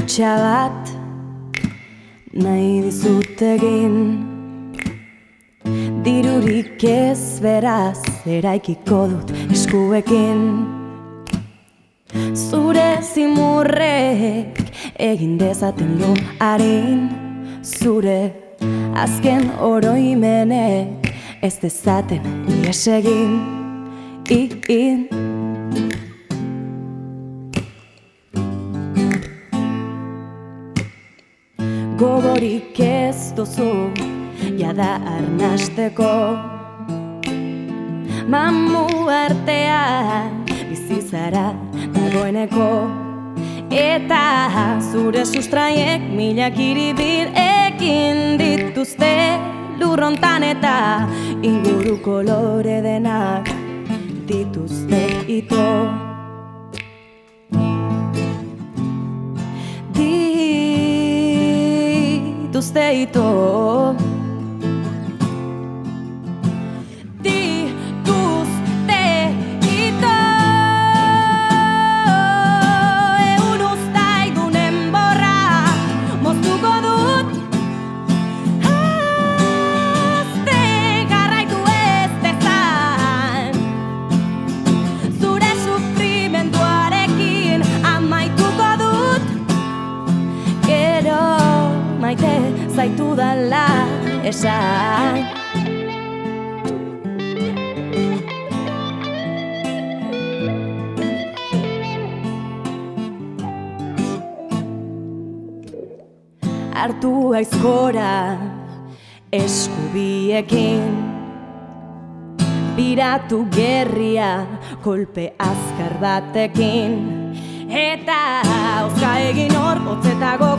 Kutxa bat nahi dizut egin, dirurik ez beraz eraikiko dut eskuekin. Zure zimurrek egin dezaten lo harin, zure azken oroimenek ez dezaten ihes egin. Gogorik ez duzu jada arnasteko, mamu artean bizi zara dagoeneko, eta zure sustraiek milak iribil ekin dituzte lurrontan, eta inguru kolore denak dituzte ito. Dituzte ito. Zaitu dala esan. Hartu aizkora eskubiekin, biratu gerria kolpe azkar batekin, eta auska egin hor hotzetago